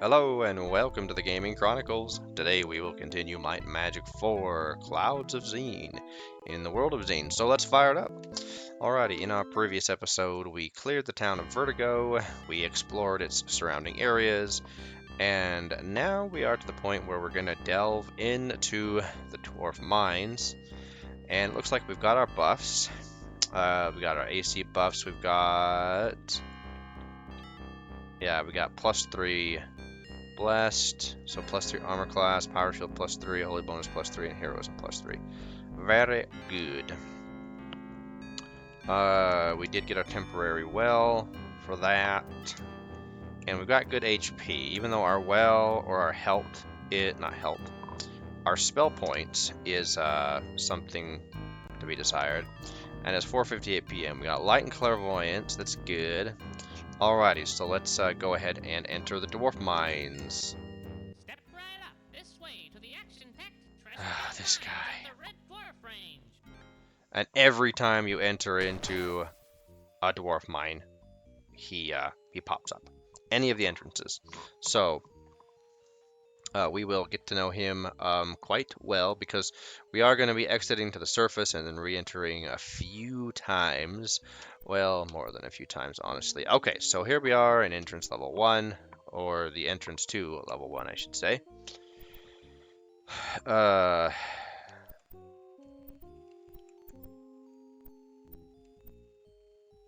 Hello and welcome to the Gaming Chronicles. Today we will continue Might and Magic 4, Clouds of Xeen, in the world of Xeen. So let's fire it up. Alrighty, in our previous episode we cleared the town of Vertigo, we explored its surrounding areas, and now we are to the point where we're going to delve into the Dwarf Mines. And it looks like we've got our buffs. We got our AC buffs, we got +3 Blessed, so +3 armor class, power shield +3, holy bonus +3, and heroism +3. Very good. We did get our temporary well for that, and we've got good HP. Even though our well or our health, our spell points is something to be desired. And it's 4:58 p.m. We got light and clairvoyance. That's good. Alrighty, so let's go ahead and enter the Dwarf Mines. Step right up this way to the action-packed This guy. of the Red Dwarf Range. And every time you enter into a Dwarf Mine, he pops up. Any of the entrances. So we will get to know him quite well because we are going to be exiting to the surface and then re-entering a few times. Well, more than a few times, honestly. Okay, so here we are in entrance level 1, or the entrance to level 1, I should say.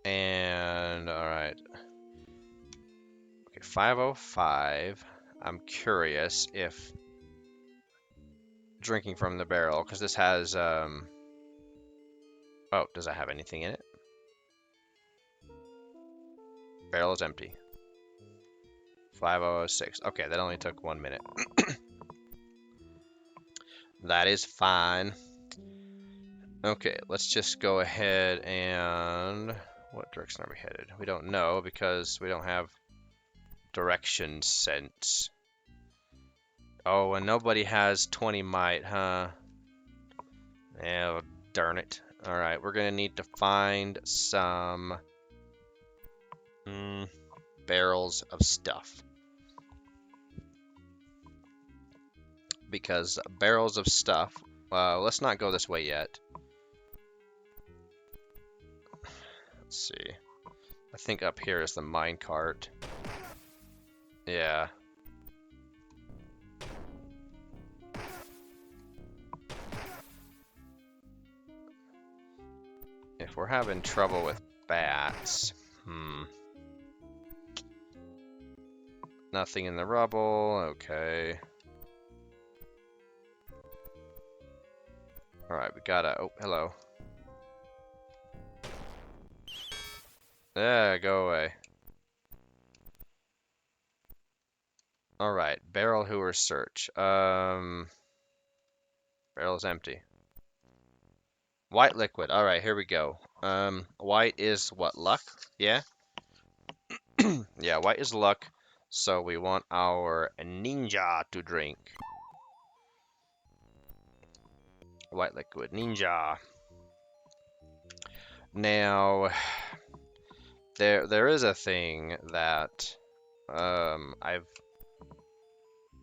And, alright. Okay, 505. I'm curious if drinking from the barrel, because this has, oh, does it have anything in it? Barrel is empty. 5006. Okay, that only took 1 minute. That is fine. Okay, let's just go ahead and... What direction are we headed? We don't know because we don't have direction sense. Oh, and nobody has 20 might, huh? Oh, darn it. Alright, we're gonna need to find some barrels of stuff. Because barrels of stuff... let's not go this way yet. Let's see. I think up here is the minecart. Yeah. If we're having trouble with bats, Nothing in the rubble, okay. Alright, we gotta... Oh, hello. Yeah, go away. Alright, barrel hooer search. Barrel is empty. White liquid. Alright, here we go. White is what, luck? Yeah? Yeah, white is luck. So we want our ninja to drink. White liquid, ninja. Now, there is a thing that I've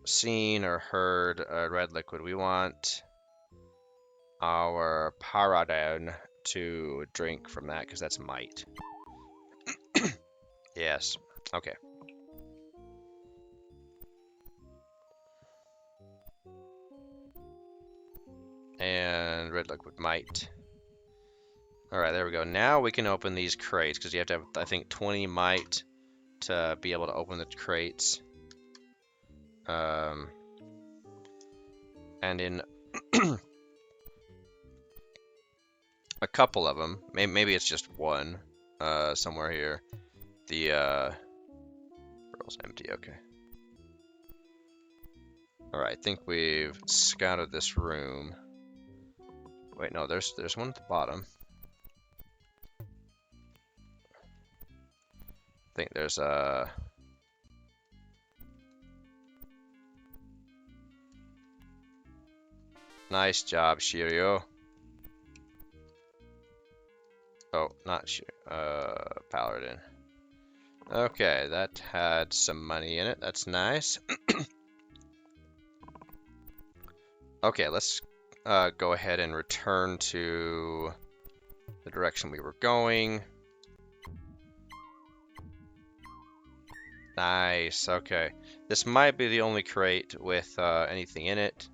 seen or heard, red liquid. We want our paradon to drink from that because that's might. Yes. Okay. And red liquid might. Alright, there we go. Now we can open these crates, because you have to have, I think, 20 might to be able to open the crates. And in a couple of them, maybe it's just one, somewhere here. The, barrel's empty, okay. Alright, I think we've scouted this room. Wait, no, there's one at the bottom. I think there's a... Nice job, Shiryu. Oh, not Shiryu. Paladin. Okay, that had some money in it. That's nice. Okay, let's go ahead and return to the direction we were going. Nice, okay. This might be the only crate with anything in it.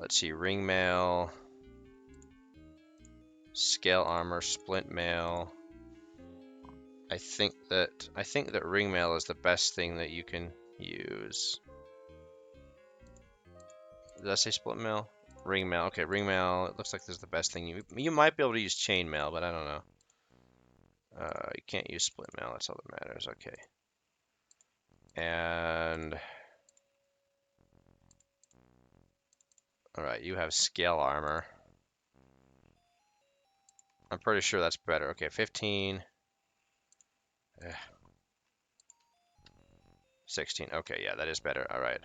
Let's see, ring mail, scale armor, splint mail. I think that ring mail is the best thing that you can use. Did I say split mail? Ring mail. Okay, ring mail. It looks like this is the best thing. You might be able to use chain mail, but I don't know. You can't use split mail. That's all that matters. Okay. And all right, you have scale armor. I'm pretty sure that's better. Okay, 15. 16. Okay, yeah, that is better. All right.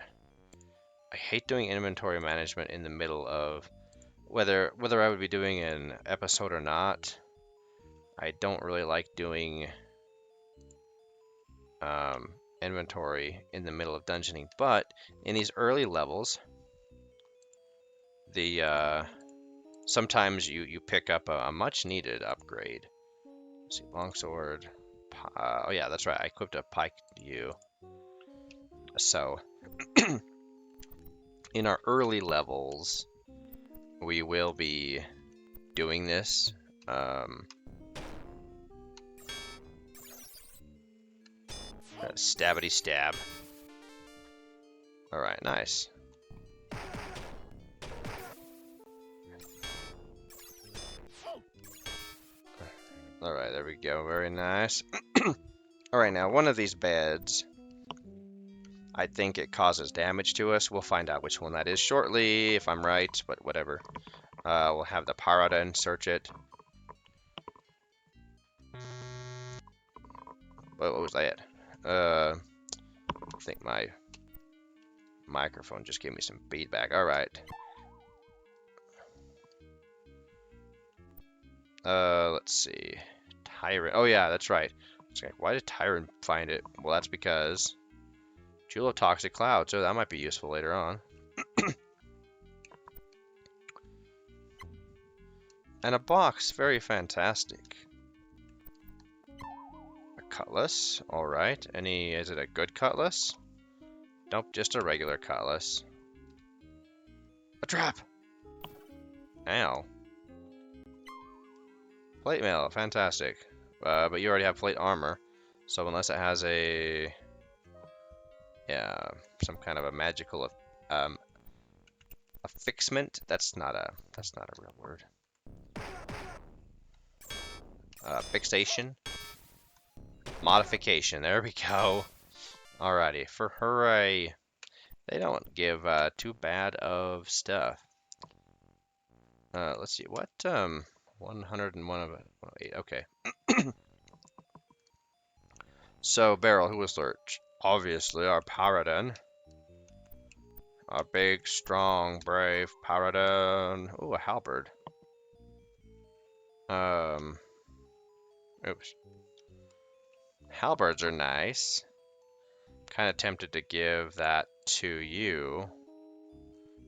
I hate doing inventory management in the middle of whether I would be doing an episode or not. I don't really like doing inventory in the middle of dungeoning, but in these early levels, the sometimes you pick up a much needed upgrade. Let's see, longsword. Oh yeah, that's right. I equipped a pike to you. So in our early levels, we will be doing this. Stabbity stab. All right, nice. All right, there we go. Very nice. All right, now one of these beds, I think it causes damage to us. We'll find out which one that is shortly, if I'm right, but whatever. We'll have the Paradin search it. What was that? I think my microphone just gave me some feedback. All right. Let's see. Tyrant. Oh yeah, that's right. Why did Tyrant find it? Well, that's because Jewel of Toxic Cloud, so that might be useful later on. And a box, very fantastic. A cutlass, all right. Is it a good cutlass? Nope, just a regular cutlass. A trap! Ow. Plate mail, fantastic. But you already have plate armor, so unless it has some kind of a magical affixment, that's not a real word. Fixation, modification. There we go. Alrighty, for hooray! They don't give too bad of stuff. Let's see, what 101 of it. 108. Okay. So Beryl, who was searched? Obviously, our Paradin. Our big, strong, brave Paradin. Ooh, a halberd. Oops. Halberds are nice. Kind of tempted to give that to you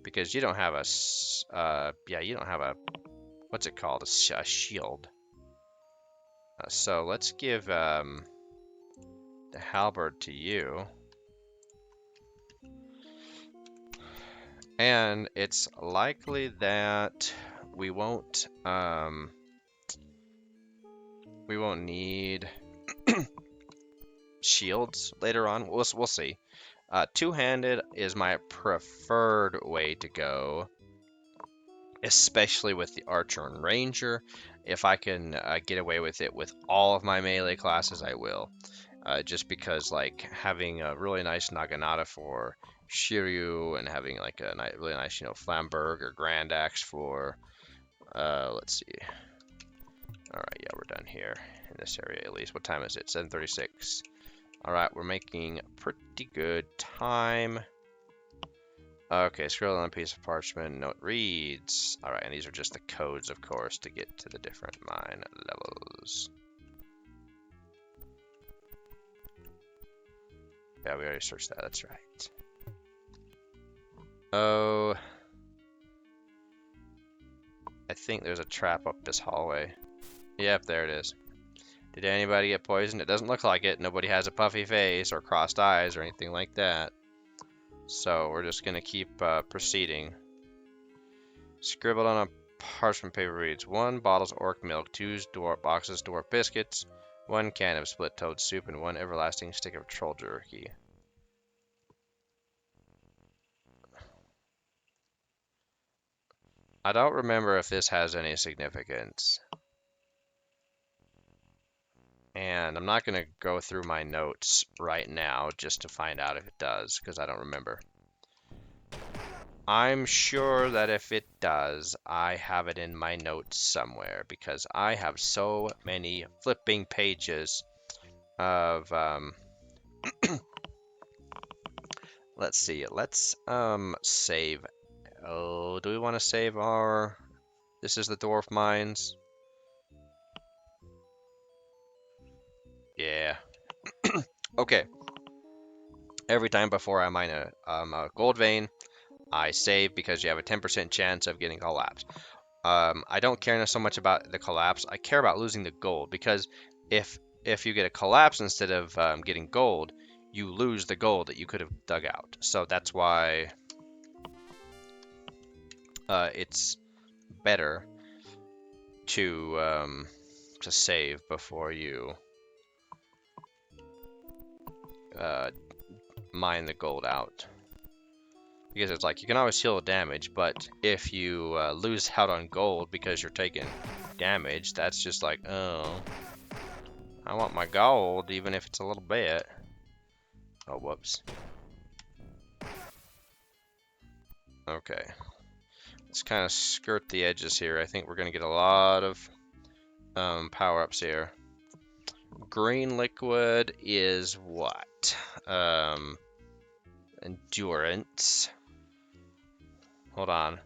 because you don't have you don't have a, what's it called? A shield. So let's give the halberd to you. And it's likely that we won't need shields later on. We'll see. Two-handed is my preferred way to go, especially with the archer and ranger. If I can get away with it with all of my melee classes, I will. Just because like having a really nice Naginata for Shiryu and having like a really nice, Flamberg or Grand Axe for, let's see. All right, yeah, we're done here in this area at least. What time is it? 7:36. All right, we're making pretty good time. Okay, scroll on a piece of parchment. Note reads. All right, and these are just the codes, of course, to get to the different mine levels. Yeah, we already searched that. That's right. Oh, I think there's a trap up this hallway. Yep, there it is. Did anybody get poisoned? It doesn't look like it. Nobody has a puffy face or crossed eyes or anything like that. So we're just gonna keep proceeding. Scribbled on a parchment paper reads: 1 bottles orc milk, 2 dwarf boxes dwarf biscuits, 1 can of split toad soup, and 1 everlasting stick of troll jerky. I don't remember if this has any significance. And I'm not going to go through my notes right now just to find out if it does, because I don't remember. I'm sure that if it does, I have it in my notes somewhere, because I have so many flipping pages of, let's see, let's, save. Oh, do we want to save our, this is the Dwarf Mines? Yeah. Okay. Every time before I mine a gold vein, I save because you have a 10% chance of getting collapsed. I don't care so much about the collapse. I care about losing the gold, because if you get a collapse instead of getting gold, you lose the gold that you could have dug out. So that's why it's better to save before you mine the gold out. Because it's like, you can always heal damage, but if you lose out on gold because you're taking damage, that's just like, oh, I want my gold, even if it's a little bit. Oh, whoops. Okay. Let's kind of skirt the edges here. I think we're going to get a lot of power-ups here. Green liquid is what? Endurance. Hold on.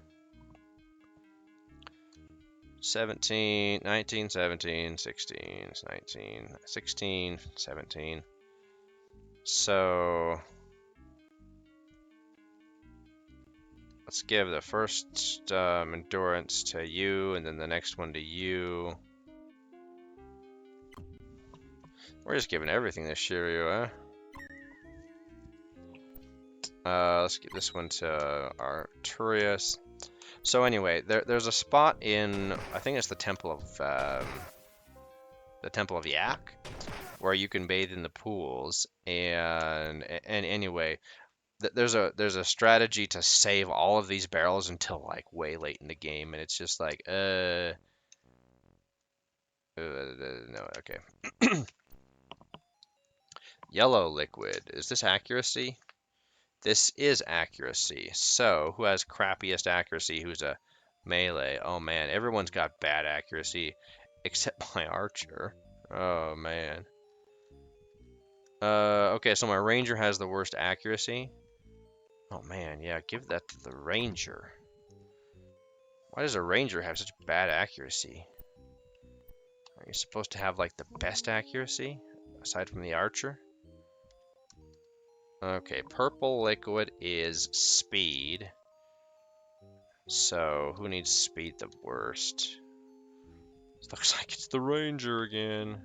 17, 19, 17, 16, 19, 16, 17. So let's give the first endurance to you, and then the next one to you. We're just giving everything to Shiryu, let's give this one to Arturius. So anyway, there's a spot in, I think it's the Temple of Yak, where you can bathe in the pools. And anyway, there's a strategy to save all of these barrels until like way late in the game, and it's just like no, okay. Yellow liquid, is this accuracy? This is accuracy. So who has crappiest accuracy? Who's a melee? Oh man, everyone's got bad accuracy except my archer. Oh man. Okay, so my ranger has the worst accuracy. Oh man, yeah, give that to the ranger. Why does a ranger have such bad accuracy? Are you supposed to have like the best accuracy aside from the archer? Okay, purple liquid is speed. So who needs speed the worst? Looks like it's the ranger again.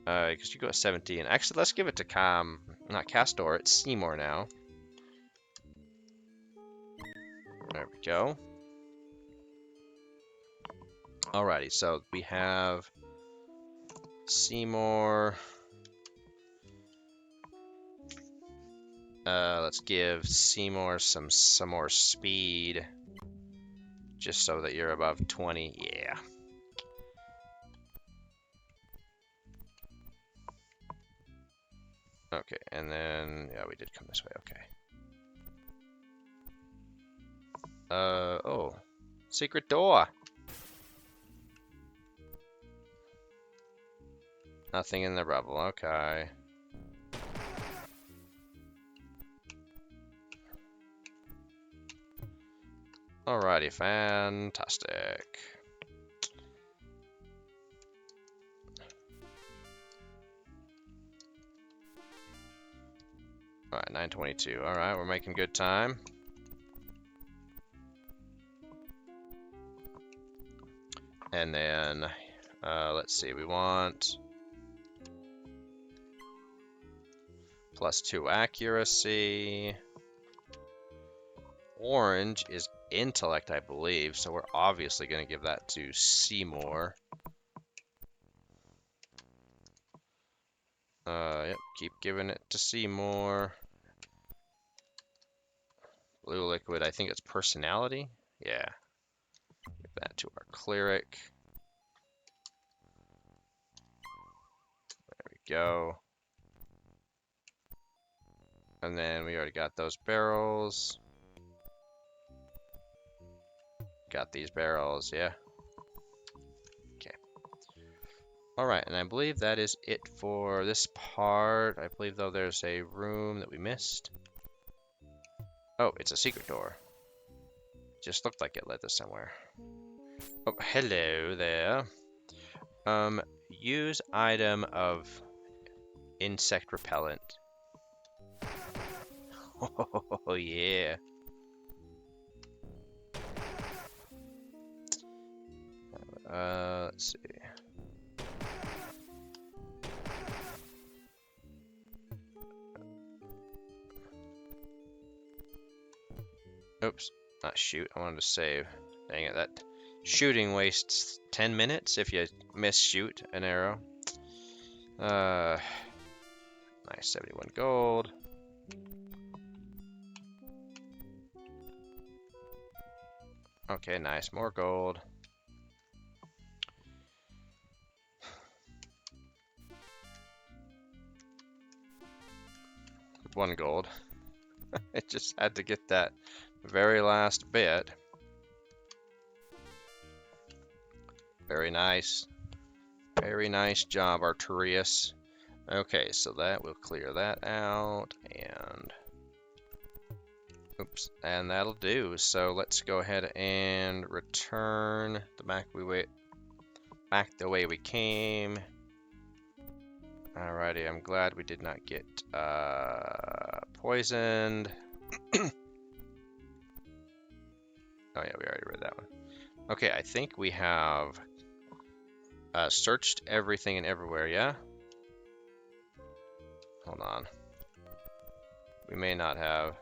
Because you go at 17. Actually, let's give it to not Castor, it's Seymour now. There we go. Alrighty, so we have Seymour. Let's give Seymour some more speed, just so that you're above 20. Yeah. Okay, and then yeah, we did come this way. Okay. Oh, secret door. Nothing in the rubble. Okay. Alrighty, fantastic. Alright, 922. Alright, we're making good time. And then, let's see, we want +2 accuracy. Orange is intellect, I believe, so we're obviously going to give that to Seymour. Yep, keep giving it to Seymour. Blue liquid, I think it's personality. Yeah. Give that to our cleric. There we go. And then we already got those barrels. Got these barrels, yeah. Okay. Alright, and I believe that is it for this part. I believe, though, there's a room that we missed. Oh, it's a secret door. Just looked like it led us somewhere. Oh, hello there. Use item of insect repellent. Oh, yeah. Let's see. Oops, not shoot. I wanted to save. Dang it, that shooting wastes 10 minutes if you miss shoot an arrow. Nice, 71 gold. Okay, nice, more gold. One gold. It just had to get that very last bit. Very nice. Very nice job, Arturius. Okay, so that will clear that out, and oops, and that'll do. So let's go ahead and return back the way we came. Alrighty, I'm glad we did not get poisoned. Oh yeah, we already read that one. Okay, I think we have searched everything and everywhere, yeah? Hold on. We may not have.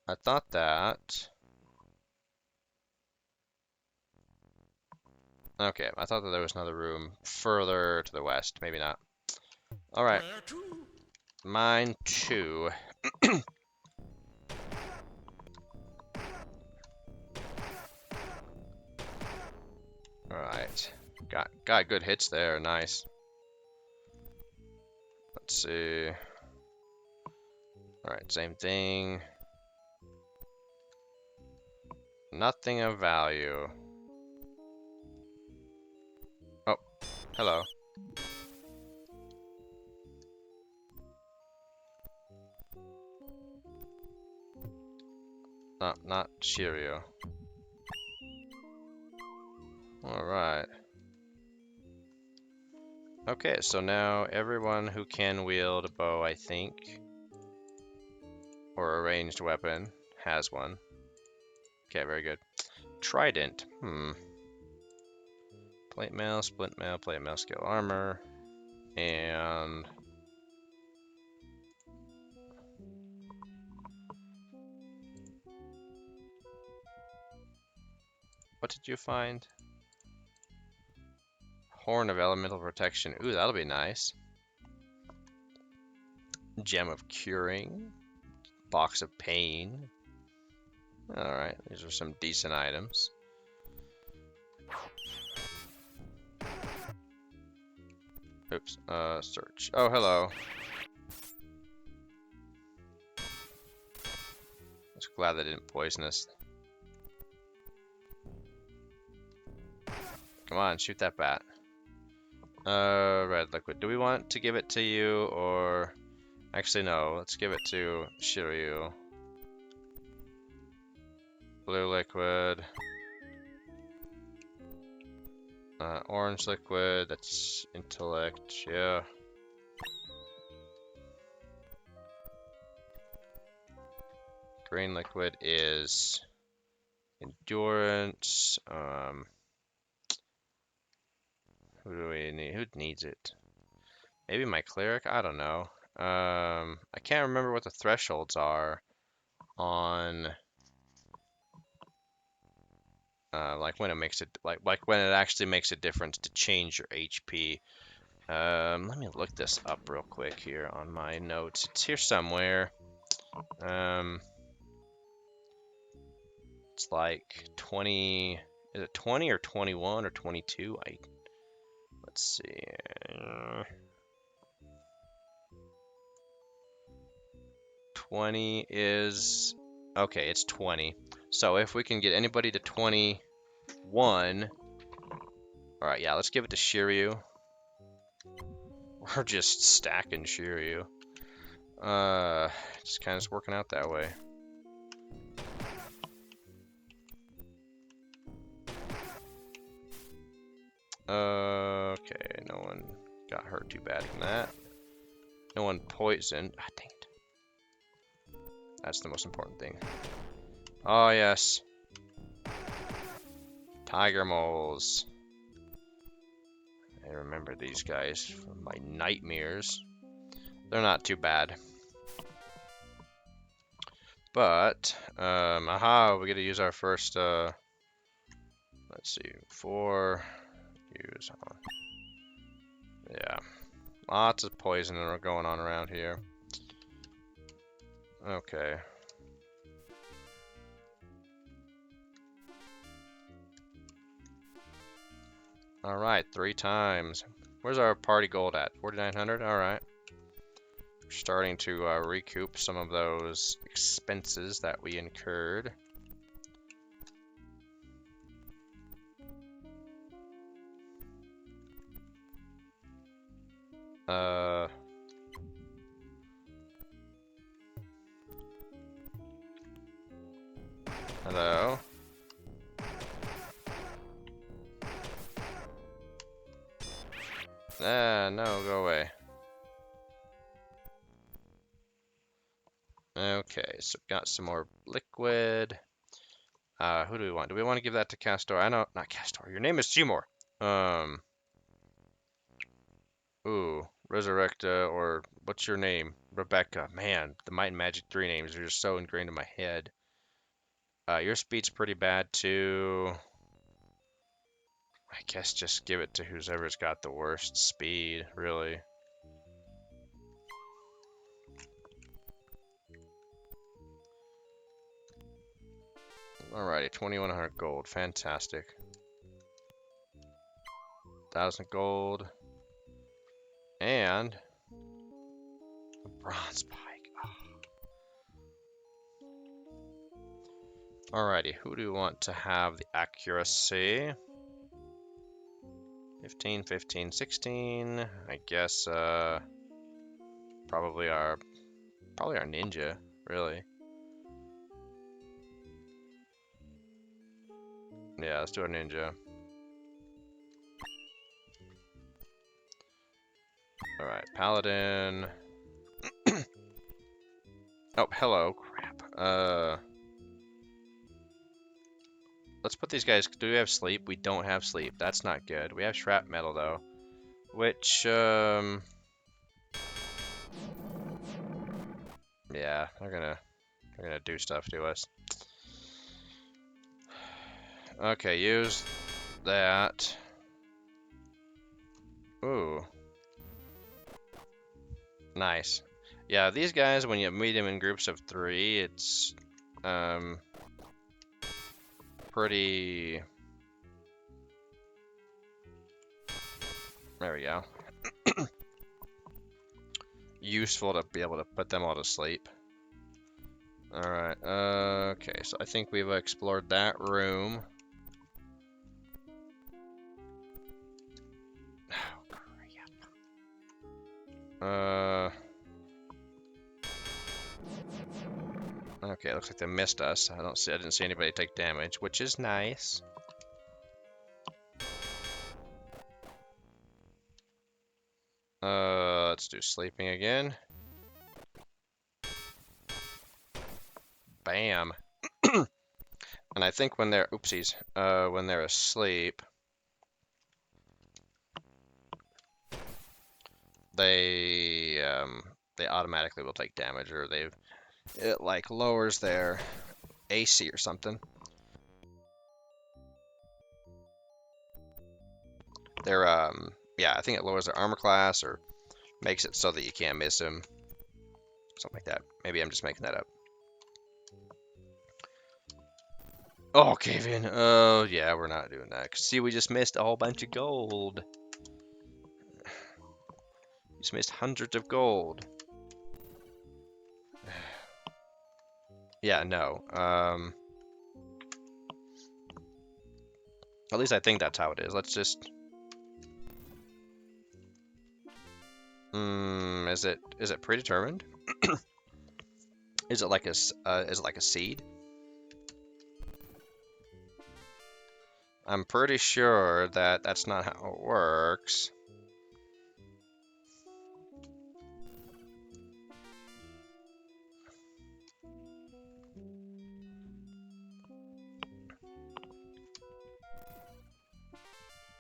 I thought that. Okay, I thought that there was another room further to the west. Maybe not. Alright. Mine too. Alright. Got good hits there. Nice. Let's see. Alright, same thing. Nothing of value. Oh, hello. Not Shiryu. Alright. Okay, so now everyone who can wield a bow, I think, or a ranged weapon, has one. Okay, very good. Trident. Plate mail, splint mail, plate mail, skill armor, and what did you find? Horn of elemental protection. Ooh, that'll be nice. Gem of curing. Box of pain. Alright, these are some decent items. Oops, search. Oh, hello. Just glad they didn't poison us. Come on, shoot that bat. Red liquid. Do we want to give it to you, or... Actually, no. Let's give it to Shiryu. Blue liquid. Orange liquid, that's intellect, yeah. Green liquid is endurance. Who do we need? Who needs it? Maybe my cleric? I don't know. I can't remember what the thresholds are on like when it makes it like when it actually makes a difference to change your HP. Let me look this up real quick here on my notes. It's here somewhere. It's like 20. Is it 20 or 21 or 22? Let's see. 20 is okay. It's 20. So if we can get anybody to 21, all right. Yeah, let's give it to Shiryu. We're just stacking Shiryu. Just kind of working out that way. Okay, no one got hurt too bad from that. No one poisoned. Ah, dang it. That's the most important thing. Oh, yes. Tiger moles. I remember these guys from my nightmares. They're not too bad. But, aha, we get to use our first, let's see, 4, use on. Yeah, lots of poison are going on around here. Okay. Alright, 3 times. Where's our party gold at? 4,900? Alright. We're starting to recoup some of those expenses that we incurred. Hello? No, go away. Okay, so got some more liquid. Who do we want? Do we want to give that to Castor? I know, not Castor. Your name is Seymour. Ooh, Resurrecta, or what's your name? Rebecca. Man, the Might and Magic 3 names are just so ingrained in my head. Your speed's pretty bad too. I guess just give it to whoever's got the worst speed, really. Alrighty, 2,100 gold. Fantastic. 1,000 gold. And a bronze pike. Oh. Alrighty, who do you want to have the accuracy? 15, 15, 16. I guess probably our ninja, really. Yeah, let's do our ninja. Alright, paladin. Oh, hello. Crap. Let's put these guys. Do we have sleep? We don't have sleep. That's not good. We have shrapnel though, which yeah, they're gonna do stuff to us. Okay, use that. Ooh, nice. Yeah, these guys, when you meet them in groups of 3, it's pretty. There we go. Useful to be able to put them all to sleep. Alright, okay, so I think we've explored that room. Oh, crap. Okay, looks like they missed us. I didn't see anybody take damage, which is nice. Let's do sleeping again. Bam. And I think when they're, oopsies, when they're asleep, they automatically will take damage, or it like lowers their AC or something. Their yeah, I think it lowers their armor class or makes it so that you can't miss them, something like that. Maybe I'm just making that up. Oh, cave in. Oh, yeah, we're not doing that. See, we just missed a whole bunch of gold. We just missed hundreds of gold. Yeah, no. At least I think that's how it is. Let's just. Is it predetermined? Is it like a seed? I'm pretty sure that that's not how it works.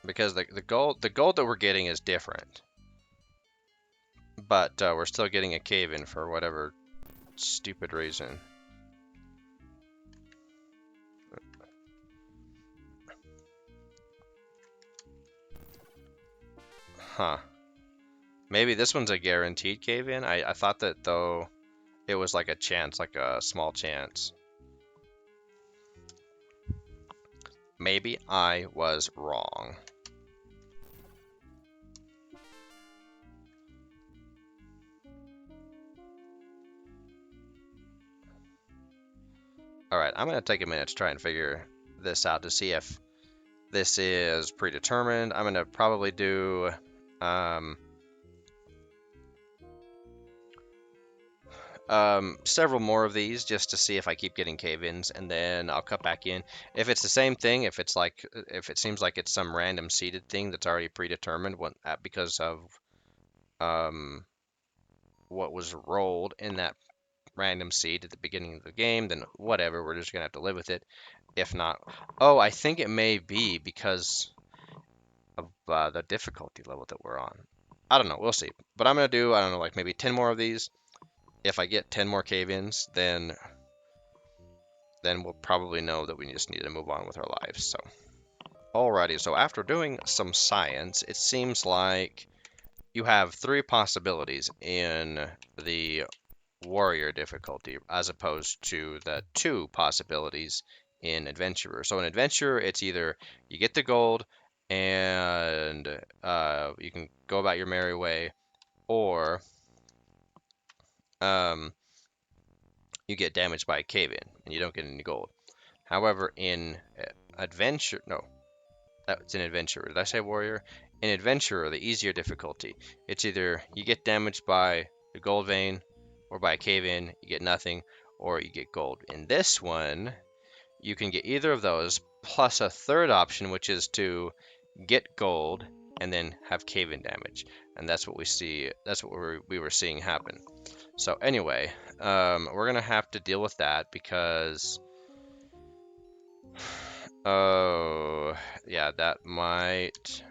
Because the gold that we're getting is different. But we're still getting a cave in for whatever stupid reason. Huh. Maybe this one's a guaranteed cave in? I thought that though it was like a chance, like a small chance. Maybe I was wrong. Alright, I'm gonna take a minute to try and figure this out to see if this is predetermined. I'm gonna probably do several more of these just to see if I keep getting cave-ins, and then I'll cut back in. If it's the same thing, if it seems like it's some random seeded thing that's already predetermined because of what was rolled in that random seed at the beginning of the game, then whatever, we're just gonna have to live with it. If not, oh, I think it may be because of the difficulty level that we're on. I don't know, we'll see. But I'm gonna do, I don't know, like maybe 10 more of these. If I get 10 more cave-ins, then we'll probably know that we just need to move on with our lives. So, alrighty. So after doing some science, it seems like you have 3 possibilities in the warrior difficulty, as opposed to the 2 possibilities in adventurer. So in adventurer, it's either you get the gold and you can go about your merry way, or you get damaged by a cave-in and you don't get any gold. However, in adventure, no, that's in adventurer. Did I say warrior? In adventurer, the easier difficulty, it's either you get damaged by the gold vein, or by a cave-in, you get nothing, or you get gold. In this one, you can get either of those, plus a third option, which is to get gold and then have cave-in damage. And that's what we see. That's what we were seeing happen. So anyway, we're gonna have to deal with that because, oh yeah, that might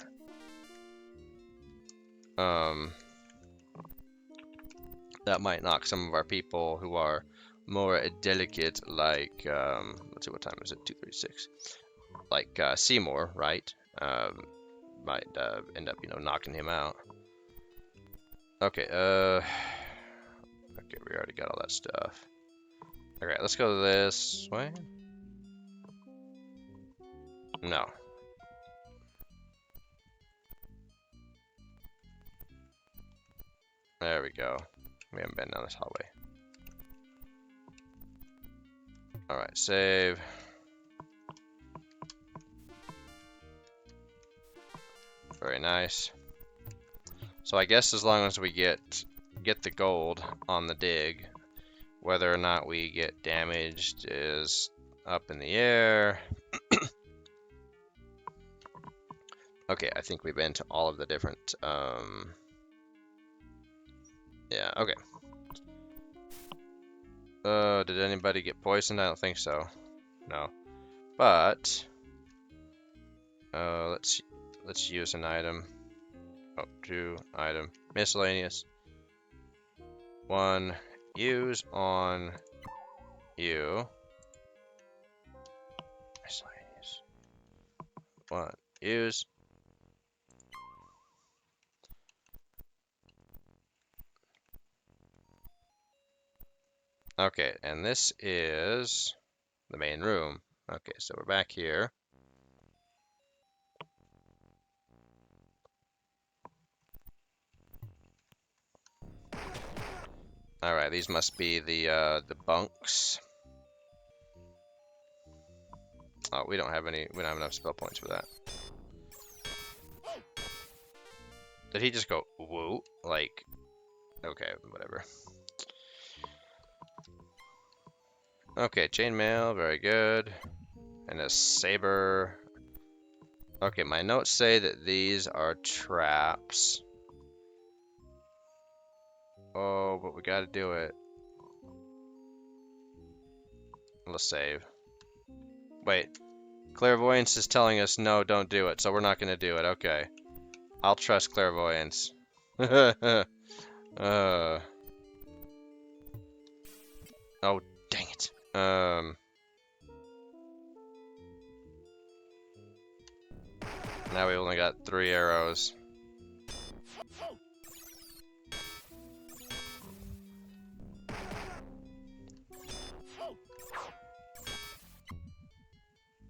knock some of our people who are more delicate, like let's see, what time is it? 2:36. Like Seymour, right? Might end up, knocking him out. Okay. Okay, we already got all that stuff. Okay, let's go this way. No. There we go. We haven't been down this hallway. Alright, save. Very nice. So I guess as long as we get the gold on the dig, Whether or not we get damaged is up in the air. Okay, I think we've been to all of the different, yeah, okay. Did anybody get poisoned? I don't think so. No. But, let's use an item. Oh, 2 item. Miscellaneous. 1, use on you. Miscellaneous. 1, use. Okay, and this is the main room. Okay, so we're back here. All right, these must be the bunks. Oh, we don't have enough spell points for that. Did he just go woo? Like, okay, whatever. Okay, chainmail, very good. And a saber. Okay, my notes say that these are traps. Oh, but we gotta do it. Let's save. Wait, clairvoyance is telling us no, don't do it, so we're not gonna do it. Okay, I'll trust clairvoyance. Oh, dang it. Now we only got 3 arrows.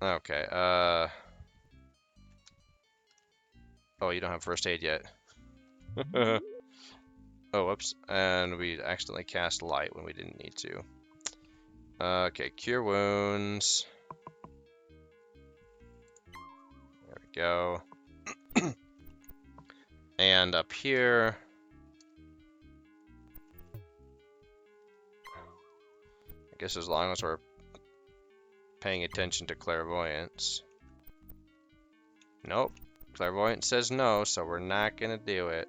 Okay, oh, you don't have first aid yet. Oh, whoops. And we accidentally cast light when we didn't need to. Okay, cure wounds. There we go. And up here, I guess as long as we're paying attention to clairvoyance. Nope. Clairvoyance says no, so we're not gonna do it.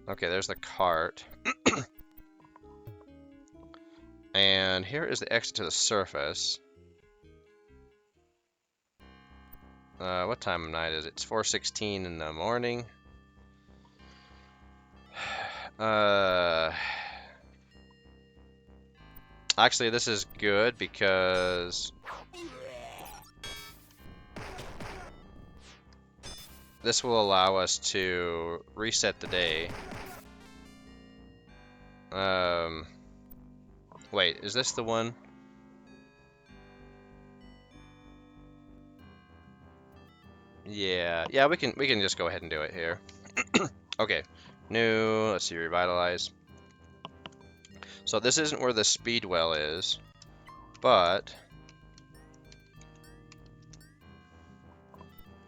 Okay, there's the cart. And here is the exit to the surface. What time of night is it? It's 4:16 in the morning. Actually, this is good because this will allow us to reset the day. Wait, is this the one? Yeah, we can just go ahead and do it here. Okay, new. Let's see, revitalize. So this isn't where the speed well is, but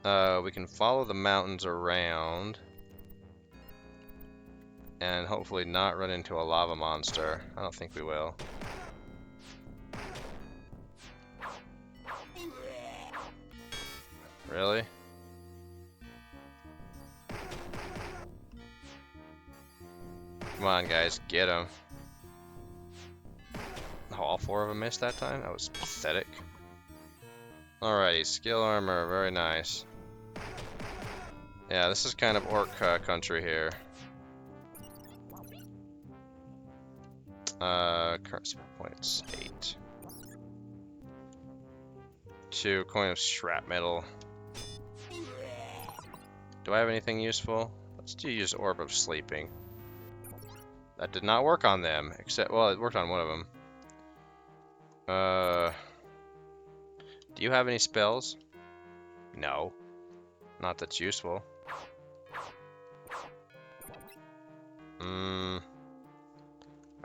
we can follow the mountains around and hopefully not run into a lava monster. I don't think we will. Really? Come on, guys, get him. Oh, all 4 of them missed that time? That was pathetic. Alrighty, skill armor, very nice. Yeah, this is kind of orc country here. Current skill points, 8. 2, coin of shrapnel. Do I have anything useful? Let's use Orb of Sleeping. That did not work on them, except, well, it worked on one of them. Do you have any spells? No. Not that's useful.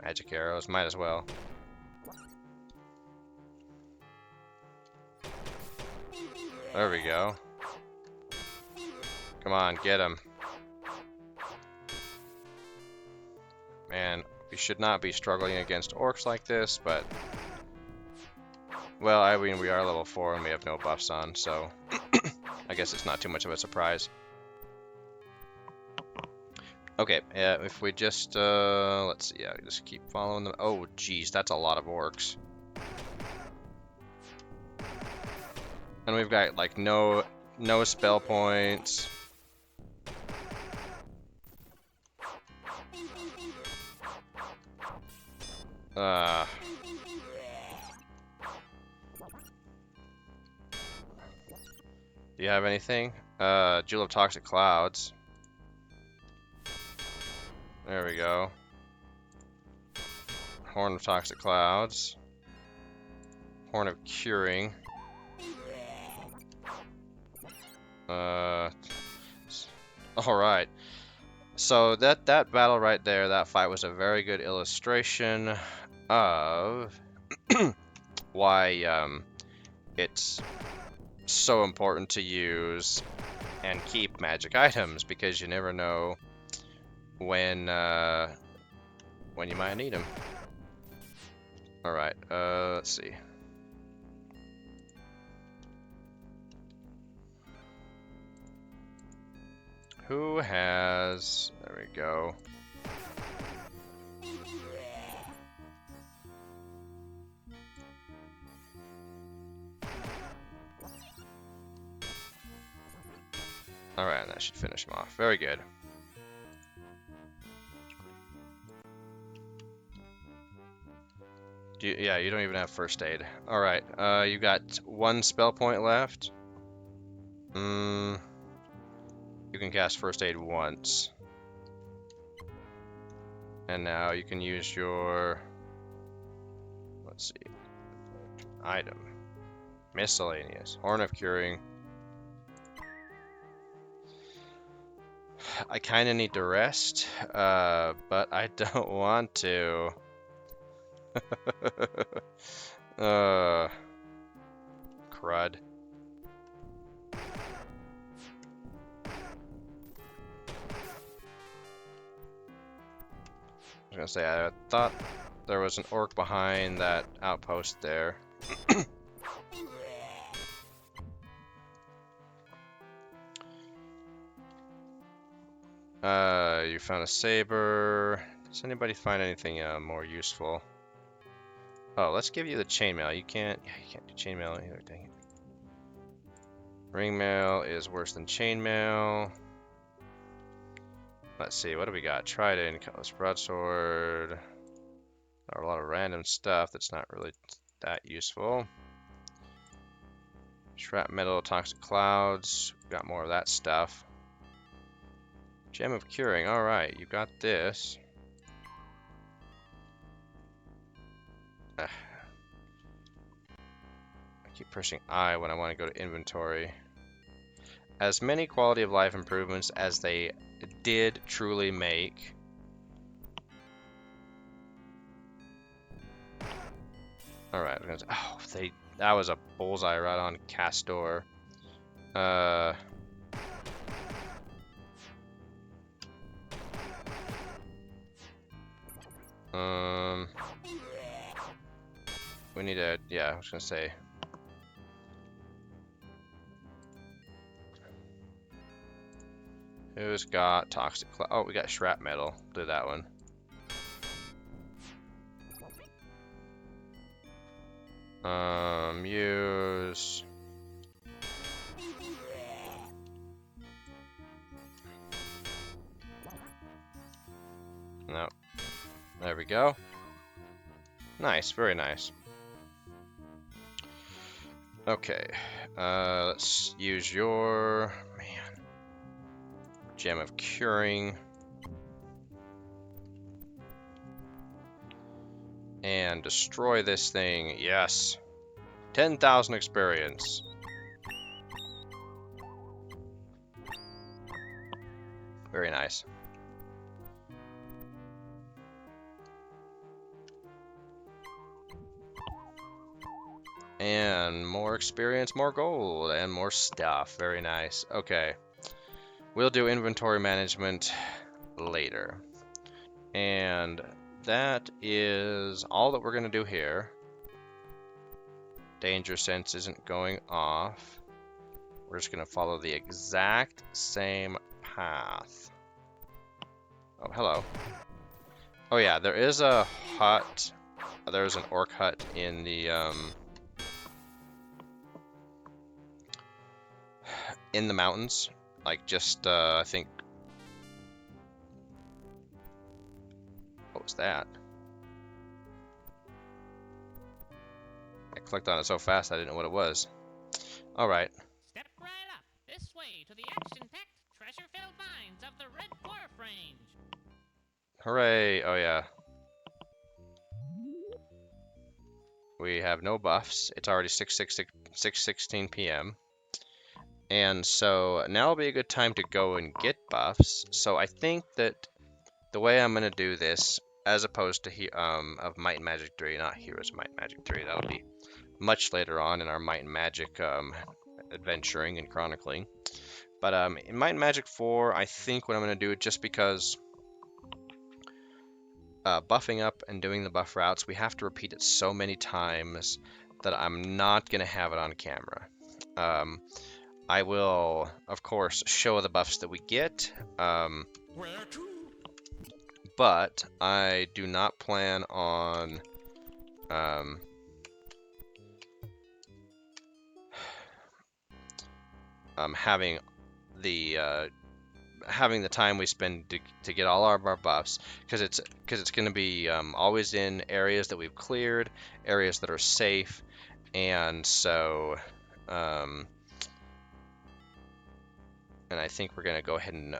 Magic arrows, might as well. There we go. Come on, get him. Man, we should not be struggling against orcs like this, but... Well, I mean, we are level 4 and we have no buffs on, so... I guess it's not too much of a surprise. Okay, if we just, let's see, yeah, just keep following them. Oh, geez, that's a lot of orcs. And we've got, like, no spell points. Do you have anything? Jewel of Toxic Clouds. There we go. Horn of Toxic Clouds. Horn of Curing. Alright. So that battle right there, that fight was a very good illustration of why it's so important to use and keep magic items, because you never know when you might need them. All right, let's see. Who has? There we go. All right, that should finish him off. Very good. Yeah, you don't even have first aid. All right, you got 1 spell point left. You can cast first aid once. And now you can use your, let's see, item. Miscellaneous. Horn of Curing. I kind of need to rest, but I don't want to. Crud. I was gonna say, I thought there was an orc behind that outpost there. You found a saber. Does anybody find anything more useful? Oh, let's give you the chainmail. You can't do chainmail either, dang it. Ringmail is worse than chainmail. Let's see, what do we got? Trident, cutlass, broadsword. There are a lot of random stuff that's not really that useful. Shrapnel, toxic clouds. Got more of that stuff. Gem of Curing. Alright, you got this. I keep pressing I when I want to go to inventory. As many quality of life improvements as they did truly make. Alright, oh, that was a bullseye right on Castor. We need to, yeah, I was gonna say. Who's got toxic cloud? Oh, we got shrapnel. Do that one. Use. No. There we go. Nice, very nice. Okay, let's use your, man, Gem of Curing. And destroy this thing, yes. 10,000 experience. Very nice. And more experience, more gold, and more stuff. Very nice. Okay. We'll do inventory management later. And that is all that we're going to do here. Danger sense isn't going off. We're just going to follow the exact same path. Oh, hello. Oh yeah, there is a hut. There's an orc hut in the mountains. Like just I think. What was that? I clicked on it so fast I didn't know what it was. All right. Step right up this way to the action-packed, treasure-filled mines of the Red Dwarf Range. Hooray! Oh yeah. We have no buffs. It's already 6:16 p.m. And so now will be a good time to go and get buffs. So I think that the way I'm gonna do this, as opposed to of Might and Magic 3, not Heroes of Might and Magic 3, that'll be much later on in our Might and Magic adventuring and chronicling. But in Might and Magic 4, I think what I'm gonna do, just because buffing up and doing the buff routes, we have to repeat it so many times that I'm not gonna have it on camera. I will, of course, show the buffs that we get. Where to? But I do not plan on having the time we spend to get all of our buffs, because it's going to be always in areas that we've cleared, areas that are safe, and so and I think we're going to go ahead and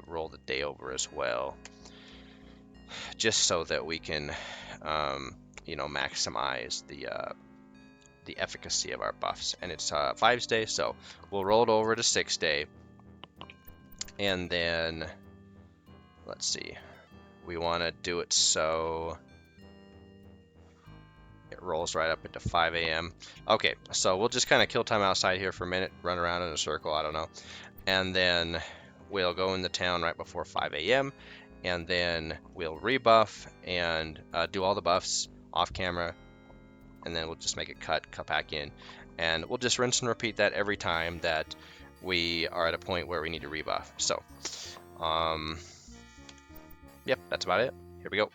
roll the day over as well, just so that we can maximize the efficacy of our buffs. And it's 5's day, so we'll roll it over to 6 day. And then, let's see, we want to do it so it rolls right up into 5 a.m. Okay, so we'll just kind of kill time outside here for a minute, run around in a circle, I don't know. And then we'll go in the town right before 5 a.m. And then we'll rebuff and do all the buffs off camera. And then we'll just make it cut back in. And we'll just rinse and repeat that every time that we are at a point where we need to rebuff. So, yep, that's about it. Here we go.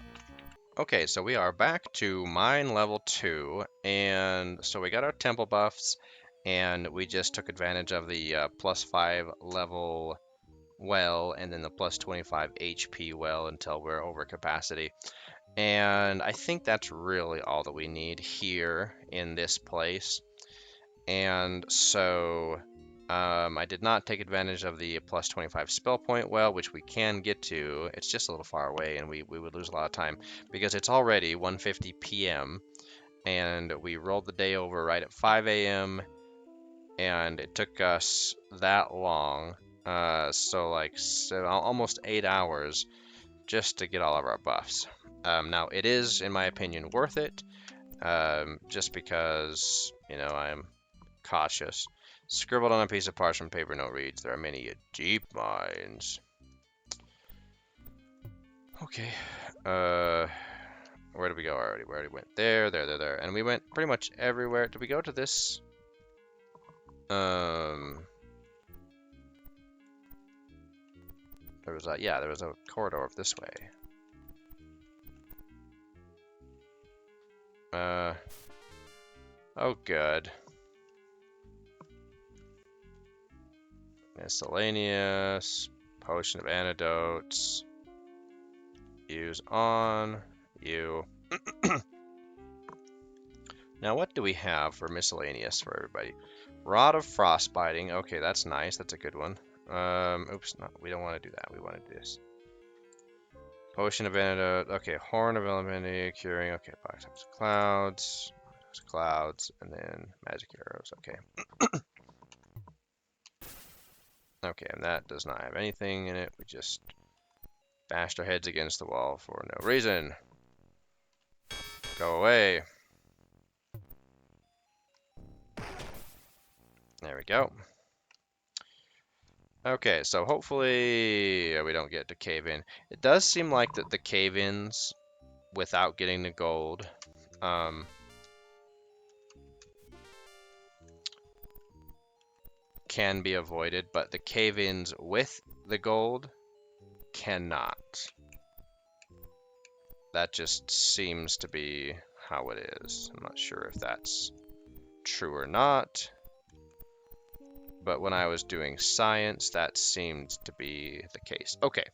Okay, so we are back to mine level 2, and so we got our temple buffs, and we just took advantage of the +5 level well, and then the +25 HP well until we're over capacity. And I think that's really all that we need here in this place. And so I did not take advantage of the +25 spell point well, which we can get to. It's just a little far away, and we would lose a lot of time because it's already 1:50 p.m. and we rolled the day over right at 5 a.m. and it took us that long, so almost 8 hours just to get all of our buffs. Now it is, in my opinion, worth it, just because I'm cautious. Scribbled on a piece of parchment paper note reads, "There are many deep mines." Okay. Where did we go already? We already went there, and we went pretty much everywhere. Did we go to this? There was a corridor up this way. Oh good. Miscellaneous, potion of antidotes, use on, you. Now what do we have for miscellaneous for everybody? Rod of frostbiting, okay, that's nice, that's a good one. Oops, no, we don't want to do that, we want to do this. Potion of antidote, okay, horn of elemental, curing, okay, box of clouds, and then magic arrows, okay. Okay, and that does not have anything in it. We just bashed our heads against the wall for no reason. Go away. There we go. Okay, so hopefully we don't get to cave in. It does seem like that the cave-ins without getting the gold um, can be avoided, but the cave-ins with the gold cannot. That just seems to be how it is. I'm not sure if that's true or not, but when I was doing science, that seemed to be the case. Okay,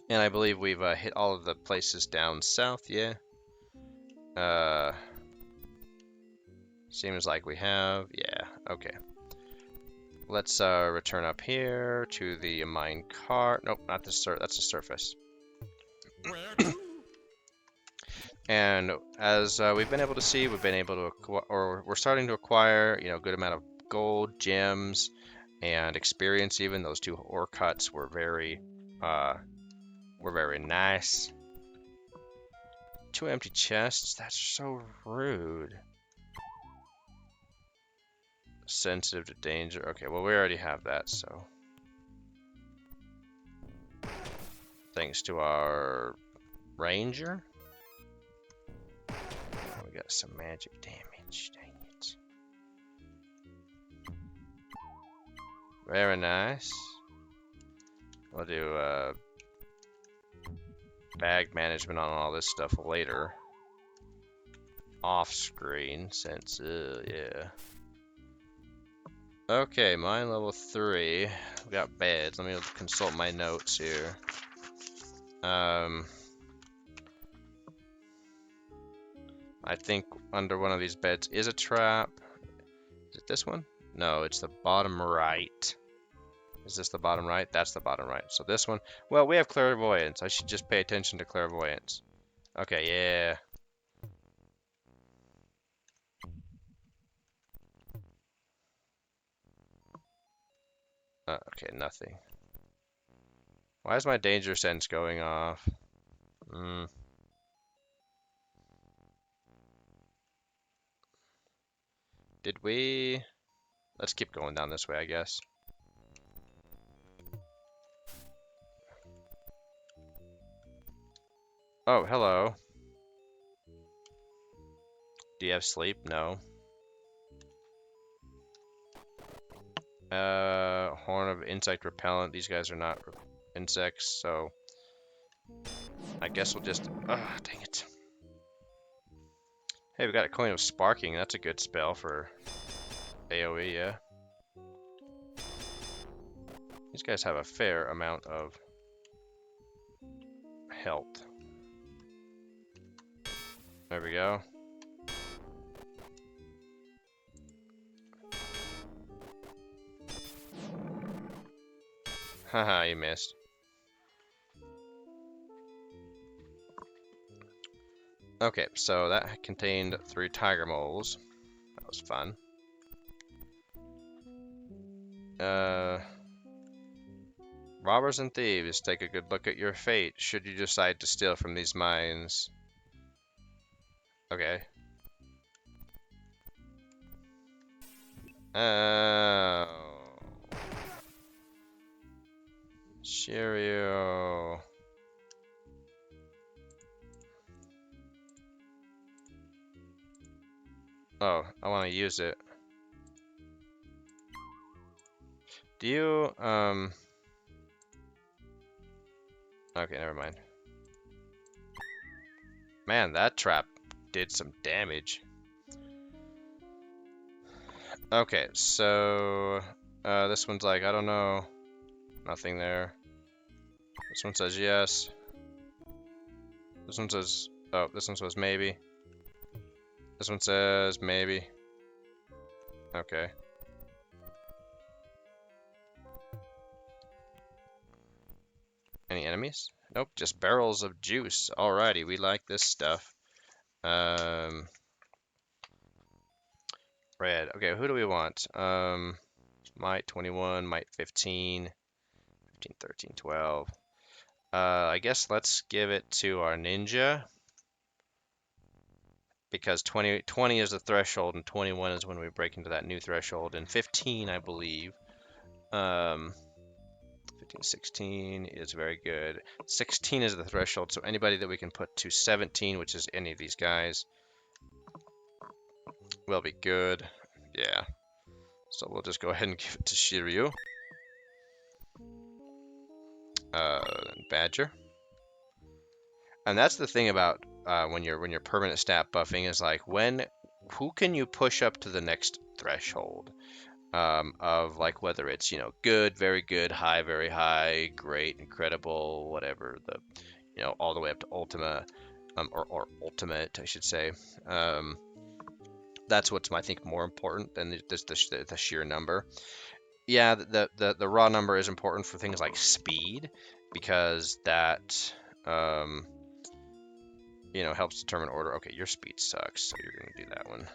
and I believe we've hit all of the places down south, yeah? Seems like we have, yeah, okay. Let's return up here to the mine cart. Nope, not the that's the surface. Where to? And as we've been able to see, we've been able to acquire, or we're starting to acquire, a good amount of gold, gems, and experience. Even those two ore cuts were very nice. 2 empty chests. That's so rude. Sensitive to danger. Okay, well we already have that, so thanks to our ranger. We got some magic damage. Dang it. Very nice. We'll do bag management on all this stuff later. Off screen, since, yeah. Okay, mine level 3. We got beds. Let me consult my notes here. I think under one of these beds is a trap. Is it this one? No, it's the bottom right. Is this the bottom right? That's the bottom right. So this one. Well, we have clairvoyance. I should just pay attention to clairvoyance. Okay, yeah. Okay, nothing. Why is my danger sense going off? Did we... Let's keep going down this way, I guess. Oh, hello. Do you have sleep? No. Horn of insect repellent. These guys are not insects, so I guess we'll just... dang it. Hey, we got a coin of sparking. That's a good spell for AoE, yeah. These guys have a fair amount of health. There we go. Haha, you missed. Okay, so that contained 3 tiger moles. That was fun. Robbers and thieves, take a good look at your fate should you decide to steal from these mines. Okay. Oh. Cheerio. Oh, I want to use it. Do you, okay, never mind. Man, that trap did some damage. Okay, so, this one's like, I don't know. Nothing there. This one says yes. This one says, oh, this one says maybe. This one says maybe. Okay. Any enemies? Nope, just barrels of juice. Alrighty, we like this stuff. Red. Okay, who do we want? Might 21, might 15, 15, 13, 12. I guess let's give it to our ninja. Because 20 is the threshold, and 21 is when we break into that new threshold, and 15, I believe, Um, 15, 16 is very good. 16 is the threshold, so anybody that we can put to 17, which is any of these guys, will be good. Yeah. So we'll just go ahead and give it to Shiryu. Badger. And that's the thing about when you're permanent stat buffing is like who can you push up to the next threshold of like whether it's good, very good, high, very high, great, incredible, whatever all the way up to Ultima or Ultimate I should say. That's what's I think more important than just the sheer number. Yeah, the raw number is important for things like speed because that helps determine order. Okay, your speed sucks, so you're gonna do that one.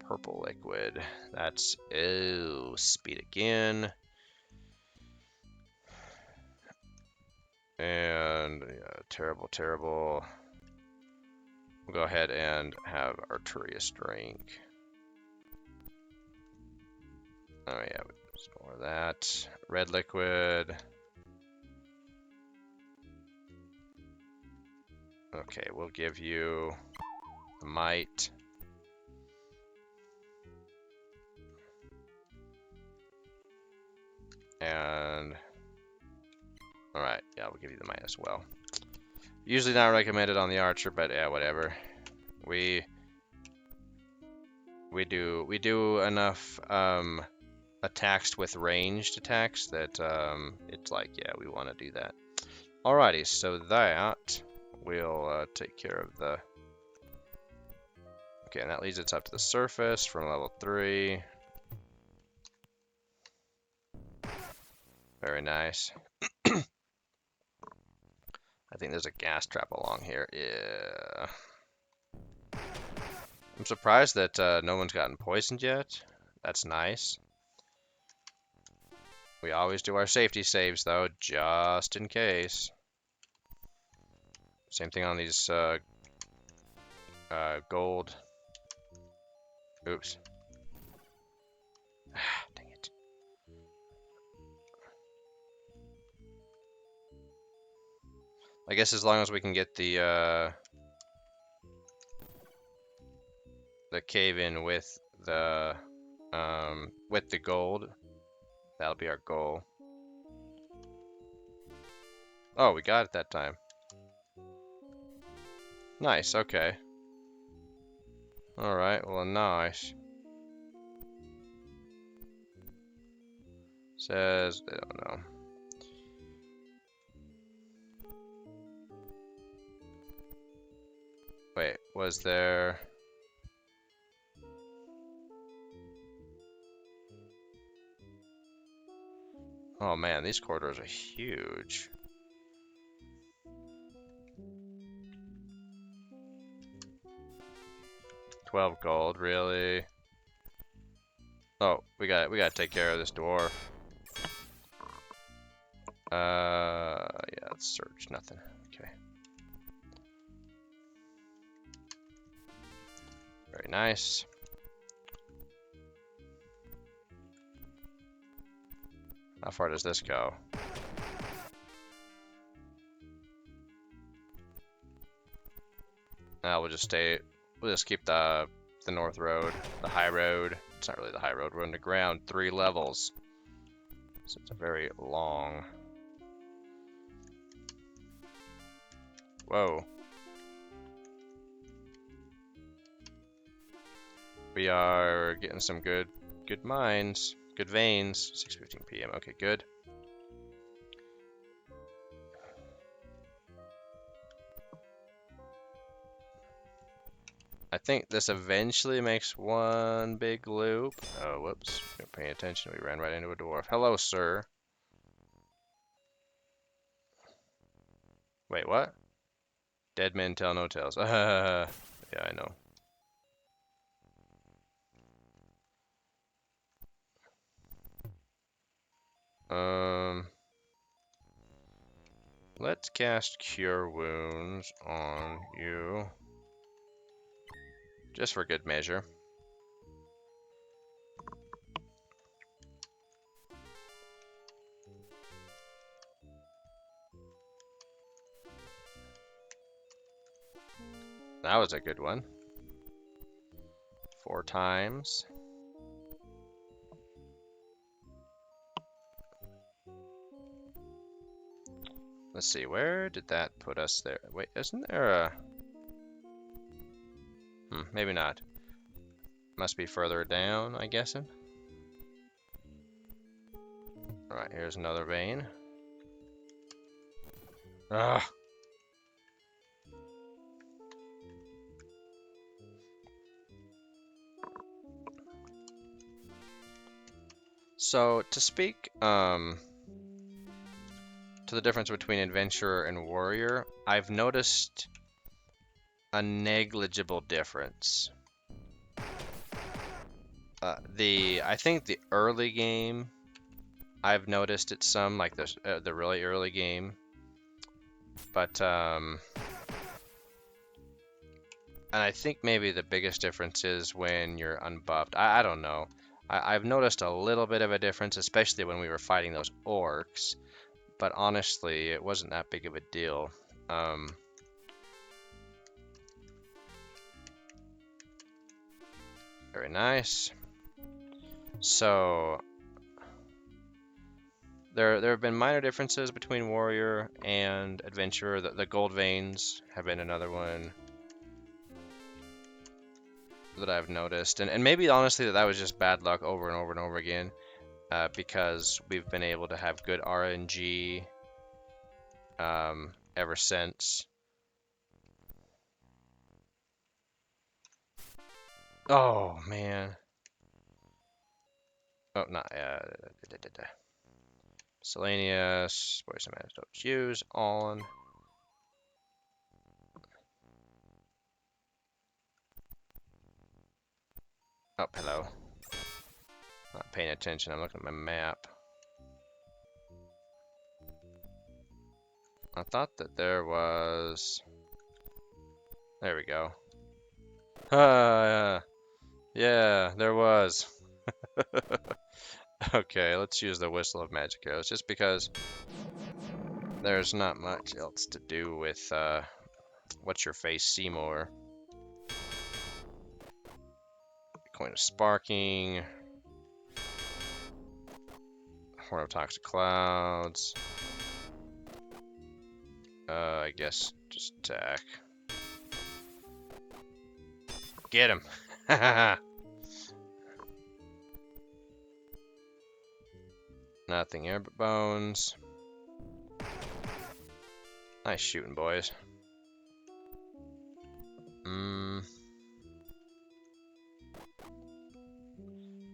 Purple liquid. That's speed again. And yeah, terrible, terrible. We'll go ahead and have Arturius drink. Oh yeah, just more of that. Red liquid. Okay, we'll give you the might. And alright, yeah, we'll give you the might as well. Usually not recommended on the archer, but yeah, whatever. We do enough attacks with ranged attacks that it's like, yeah, we want to do that. Alrighty, so that will take care of the... Okay, and that leads us up to the surface from level 3. Very nice. I think there's a gas trap along here. Yeah. I'm surprised that no one's gotten poisoned yet. That's nice. We always do our safety saves, though, just in case. Same thing on these gold. Oops. Dang it. I guess as long as we can get the cave in with the gold, that'll be our goal. Oh, we got it that time. Nice, okay. Alright, well, nice. Says, I don't know. Wait, was there... Oh man, these corridors are huge. $12 gold, really? Oh, we gotta take care of this dwarf. Yeah, let's search. Nothing. Okay. Very nice. How far does this go? We'll just stay. We'll just keep the north road, the high road. It's not really the high road. We're underground, 3 levels, so it's a very long. Whoa. We are getting some good mines, good veins. 6:15 p.m. Okay, good. I think this eventually makes one big loop. Oh, whoops. Not paying attention. We ran right into a dwarf. Hello, sir. Wait, what? Dead men tell no tales. Yeah, I know. Let's cast Cure Wounds on you. Just for good measure. That was a good one. 4 times. Let's see, where did that put us there? Wait, isn't there a... maybe not. Must be further down, I guessing. Alright, here's another vein. Ugh. So, to speak to the difference between adventurer and warrior, I've noticed a negligible difference. I think the early game, I've noticed it some, like the really early game, but and I think maybe the biggest difference is when you're unbuffed. I don't know. I've noticed a little bit of a difference, especially when we were fighting those orcs, but honestly, it wasn't that big of a deal. Very nice. So there have been minor differences between warrior and adventurer. The gold veins have been another one that I've noticed, and maybe honestly that was just bad luck over and over and over again, because we've been able to have good RNG ever since. Oh man. Oh, not miscellaneous. Poison antidotes used on. Oh, hello. Not paying attention. I'm looking at my map. I thought that there was. There we go. Yeah, there was. Okay, let's use the Whistle of Magic Arrows, just because there's not much else to do with what's your face Seymour. Coin of Sparking. Horn of Toxic Clouds. I guess just attack. Get him! Nothing here but bones. Nice shooting, boys.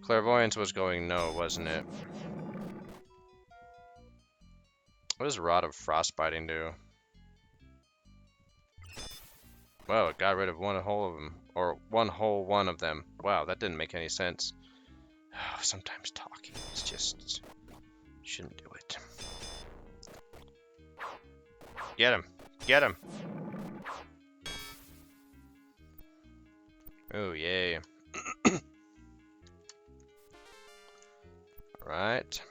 Clairvoyance was going no, wasn't it? What does Rod of Frostbiting do? Well, it got rid of one whole of them. Or one whole one of them. Wow, that didn't make any sense. Oh, sometimes talking is just... shouldn't do it. Get him! Get him! Oh, yay. Alright.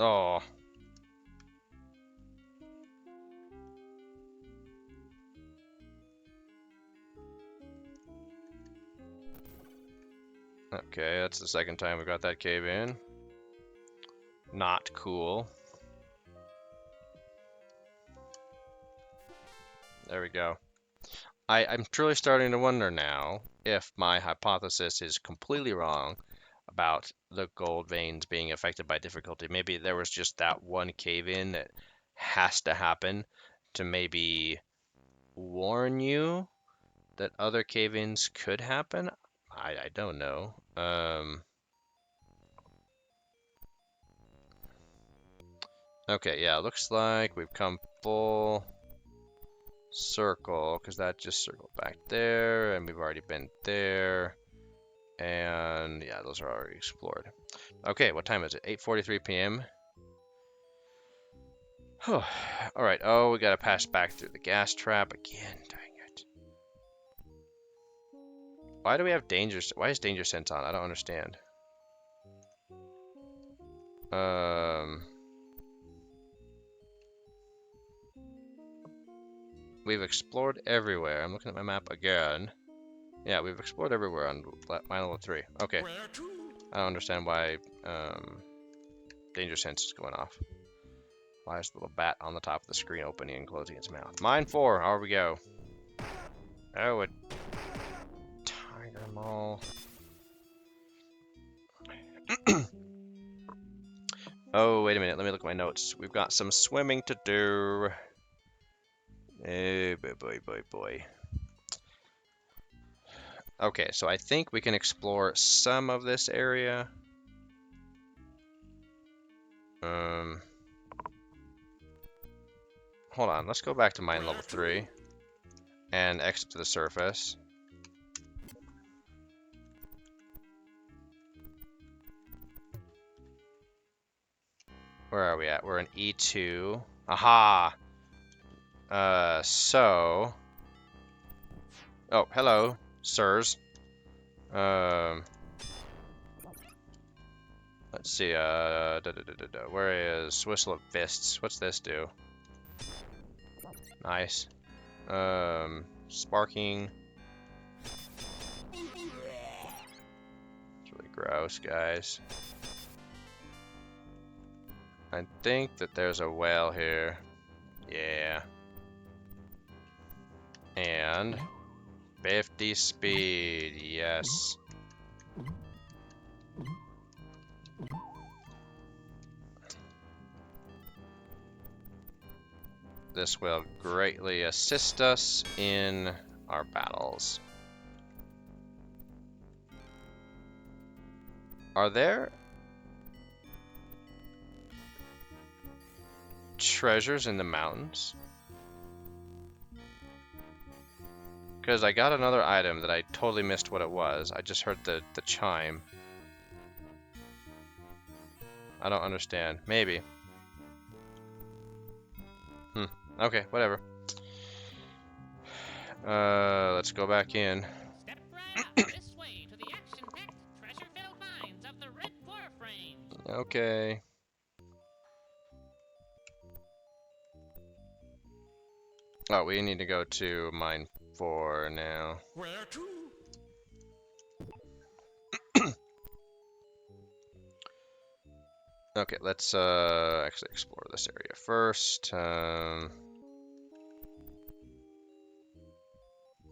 Oh. Okay, that's the second time we got that cave in. Not cool. There we go. I'm truly starting to wonder now if my hypothesis is completely wrong about the gold veins being affected by difficulty. Maybe there was just that one cave-in that has to happen to maybe warn you that other cave-ins could happen. I don't know. Okay, yeah, looks like we've come full circle, because that just circled back there, and we've already been there, and yeah, those are already explored. Okay, what time is it? 8:43 p.m. All right. Oh, we gotta pass back through the gas trap again. Dang it! Why do we have danger? Why is danger sense on? I don't understand. We've explored everywhere. I'm looking at my map again. Yeah, we've explored everywhere on mine level 3. Okay. I don't understand why danger sense is going off. Why is the little bat on the top of the screen opening and closing its mouth? Mine 4. Here we go. Oh, a tiger mole. Oh, wait a minute. Let me look at my notes. We've got some swimming to do. Oh, boy. Okay, so I think we can explore some of this area. Hold on. Let's go back to mine level 3 and exit to the surface. Where are we at? We're in E2. Aha! So... Oh, hello, sirs. Let's see, where is Whistle of Fists? What's this do? Nice. Sparking. It's really gross, guys. I think that there's a whale here. Yeah. And 50 speed, yes. This will greatly assist us in our battles. Are there treasures in the mountains? Because I got another item that I totally missed what it was. I just heard the chime. I don't understand. Maybe. Okay, whatever. Let's go back in. Step right up this way to the action-packed, treasure-filled mines of the Red Dwarf Range. Okay. Oh, we need to go to mine 4 now. Where to? Okay, let's actually explore this area first.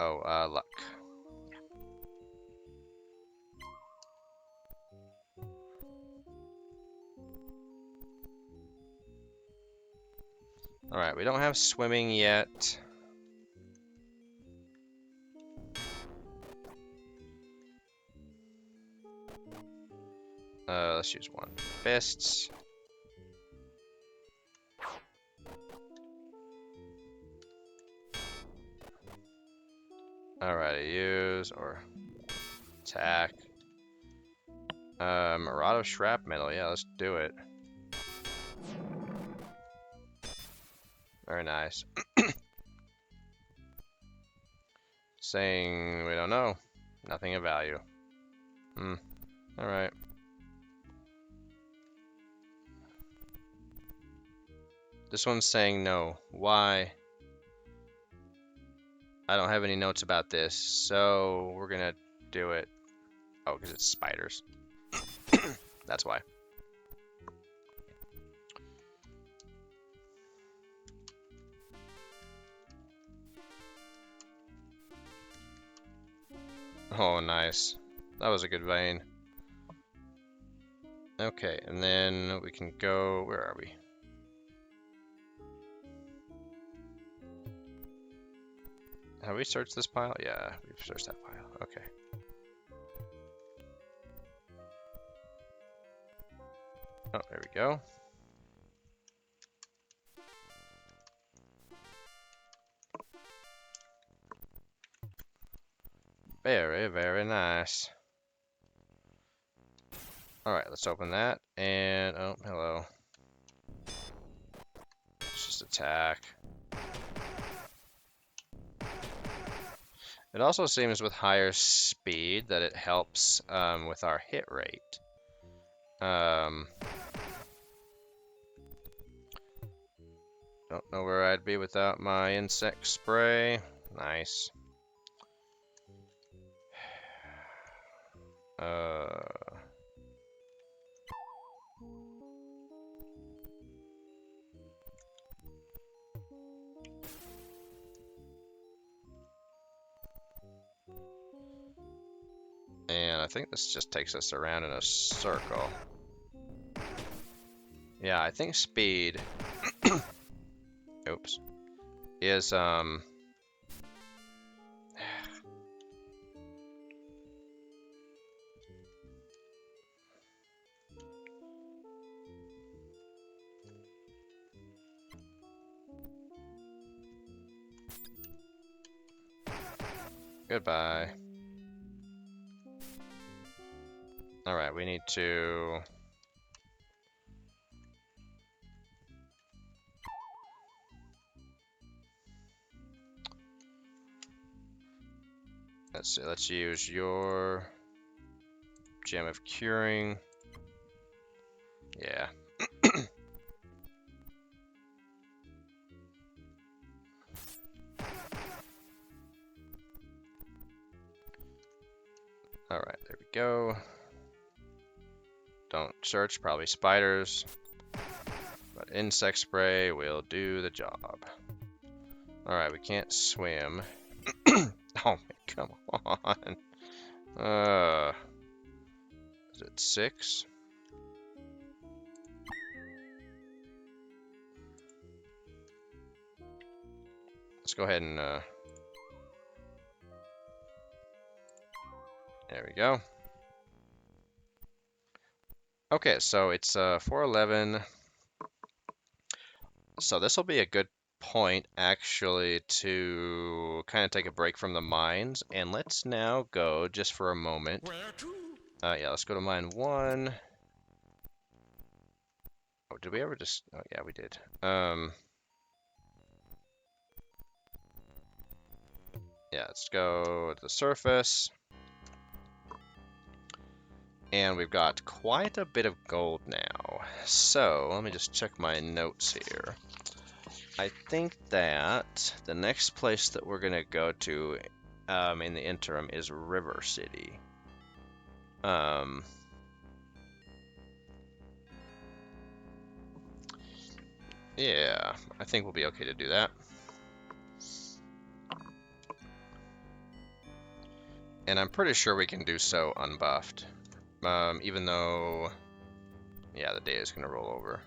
Luck. Alright, we don't have swimming yet. Let's use one. Fists. Alright, use or attack. Marauder Shrapnel, yeah, let's do it. Very nice. Saying we don't know. Nothing of value. Alright. This one's saying no. Why? I don't have any notes about this, so we're gonna do it. Oh, because it's spiders. That's why. Oh, nice. That was a good vein. Okay, and then we can go... Where are we? Have we searched this pile? Yeah, we've searched that pile. Okay. Oh, there we go. Very, very nice. Alright, let's open that. And, oh, hello. Let's just attack. It also seems with higher speed that it helps with our hit rate. Don't know where I'd be without my insect spray. Nice. And I think this just takes us around in a circle. Yeah, I think speed oops, is goodbye. Alright, we need to let's see, let's use your gem of curing. Yeah. Alright, there we go. Don't search, probably spiders. But insect spray will do the job. Alright, we can't swim. Oh, come on. Is it 6? Let's go ahead and, there we go. Okay, so it's 4:11. So this will be a good point, actually, to kind of take a break from the mines. And let's now go, just for a moment. Where to? Yeah, let's go to mine 1. Oh, did we ever just... Oh, yeah, we did. Yeah, let's go to the surface. And we've got quite a bit of gold now. So, let me just check my notes here. I think that the next place that we're going to go to in the interim is River City. Yeah, I think we'll be okay to do that. And I'm pretty sure we can do so unbuffed. Even though, yeah, the day is going to roll over.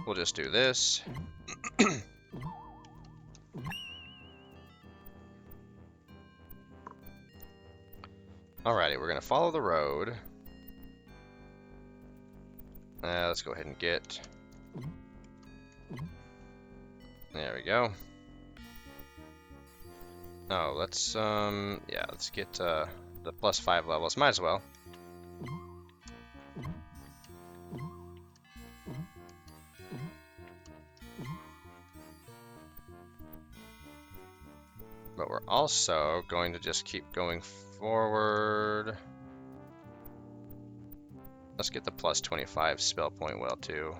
We'll just do this. Alrighty, we're going to follow the road. Let's go ahead and get... There we go. Oh, let's, yeah, let's get the +5 levels. Might as well. But we're also going to just keep going forward. Let's get the +25 spell point well, too.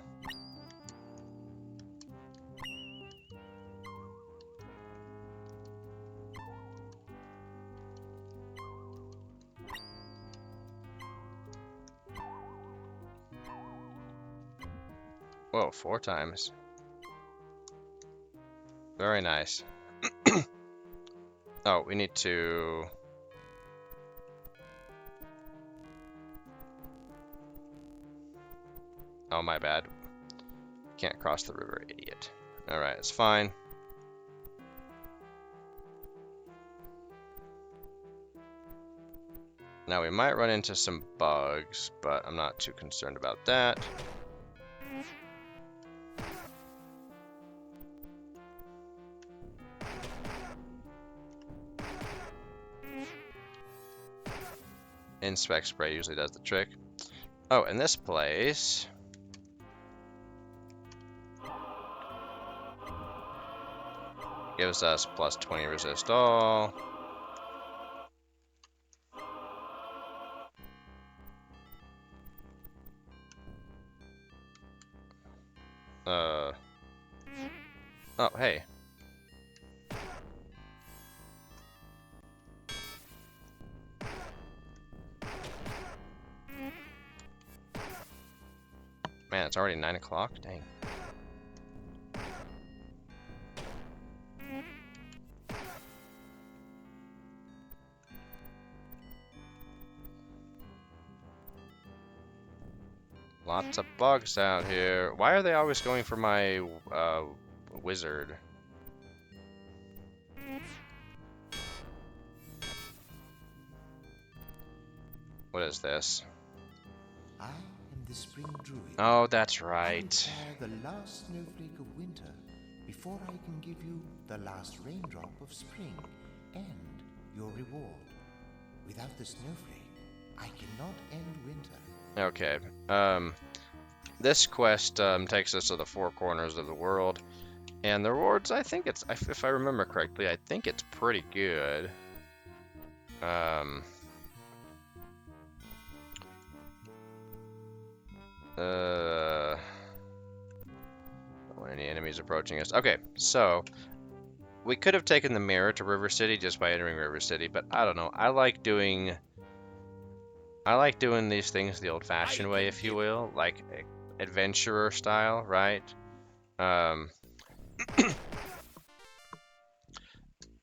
Whoa, 4 times. Very nice. Oh, we need to... Oh, my bad. Can't cross the river, idiot. Alright, it's fine. Now, we might run into some bugs, but I'm not too concerned about that. Inspect spray usually does the trick. Oh, and this place... gives us +20 resist all. Oh, hey. Man, it's already 9 o'clock? Dang. Lots of bugs out here. Why are they always going for my wizard? What is this? I am the spring druid. Oh, that's I right. require the last snowflake of winter before I can give you the last raindrop of spring and your reward. Without the snowflake, I cannot end winter. Okay. This quest takes us to the four corners of the world, and the rewards, I think it's, if I remember correctly, I think it's pretty good. When any enemies approaching us. Okay, so we could have taken the mirror to River City just by entering River City, but I don't know. I like doing these things the old-fashioned way, if you will, like adventurer style, right?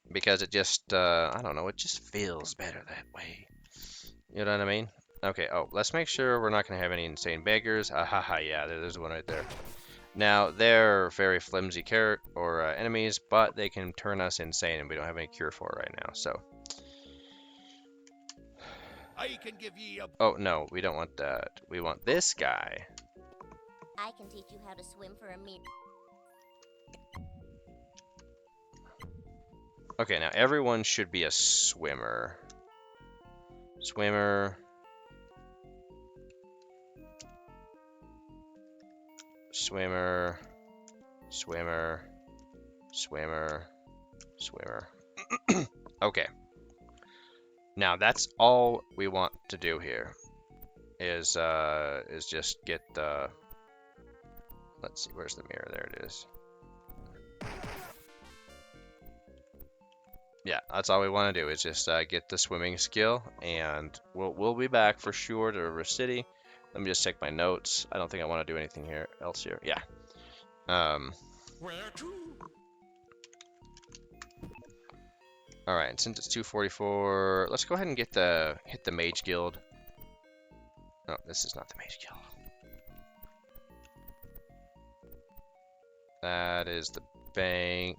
Because it just, I don't know, it just feels better that way. You know what I mean? Okay, oh, let's make sure we're not going to have any insane beggars. Haha, yeah, there's one right there. Now, they're very flimsy enemies, but they can turn us insane, and we don't have any cure for it right now, so. I can give ye a... Oh, no, we don't want that. We want this guy. I can teach you how to swim for a meal. Okay, now everyone should be a swimmer. Swimmer. Swimmer. Swimmer. Swimmer. Swimmer. Okay. Now that's all we want to do here. Is just get the... Let's see, where's the mirror? There it is. Yeah, that's all we want to do is just get the swimming skill, and we'll be back for sure to River City. Let me just check my notes. I don't think I want to do anything else here. Yeah. Where to? All right. Since it's 2:44, let's go ahead and hit the Mage Guild. No, this is not the Mage Guild. That is the bank.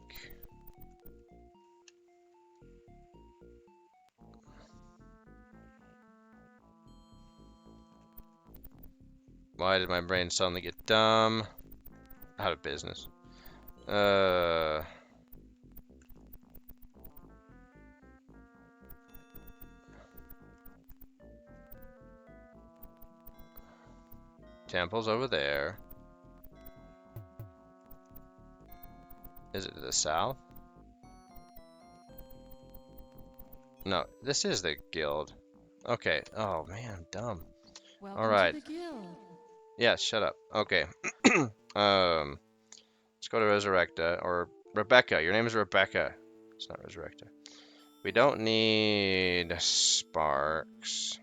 Why did my brain suddenly get dumb? Out of business. Temple's over there. Is it to the south? No, this is the guild. Okay. Oh man, dumb. Welcome All right. to the guild. Yeah, shut up. Okay. Let's go to Resurrecta or Rebecca. Your name is Rebecca. It's not Resurrecta. We don't need sparks.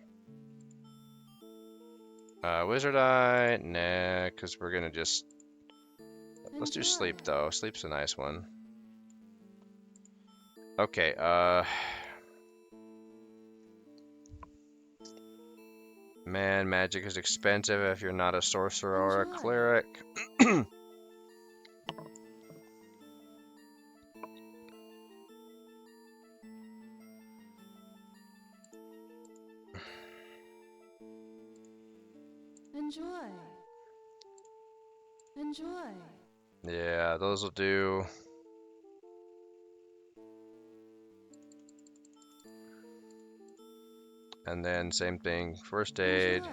Wizard Eye, nah, because we're gonna just... Let's do sleep though. Sleep's a nice one. Okay, man, magic is expensive if you're not a sorcerer or a cleric. Enjoy. Enjoy. Yeah, those will do. And then same thing, first aid, Enjoy.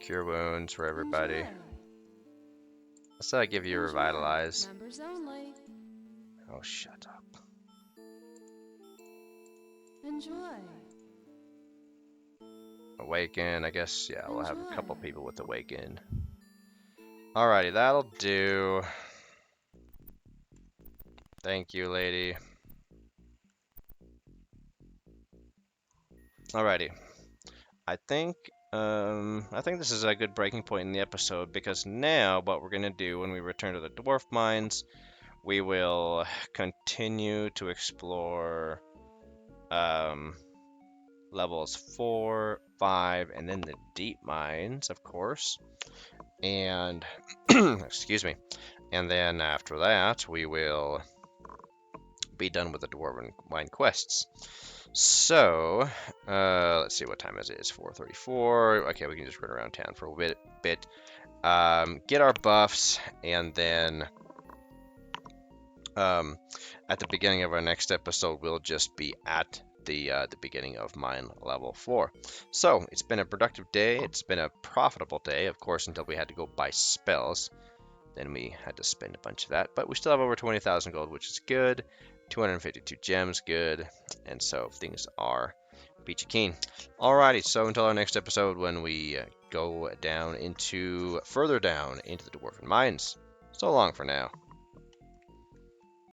cure wounds for everybody. Enjoy. Let's give you a Enjoy. revitalize. Members only. Oh, shut up. Enjoy. Awaken, I guess, yeah, we'll have a Enjoy. couple people with awaken. Alrighty, that'll do. Thank you, lady. Alrighty. I think this is a good breaking point in the episode because now what we're gonna do when we return to the Dwarf Mines, we will continue to explore levels 4, 5, and then the deep mines, of course. And excuse me. And then after that, we will be done with the Dwarven Mine quests. So, let's see what time is it. It's 4:34. Okay, we can just run around town for a bit. Get our buffs, and then at the beginning of our next episode, we'll just be at the beginning of mine level 4. So, it's been a productive day. It's been a profitable day, of course, until we had to go buy spells. Then we had to spend a bunch of that, but we still have over 20,000 gold, which is good. 252 gems, good. And so things are peachy keen. Alrighty, so until our next episode when we go further down into the Dwarven Mines. So long for now.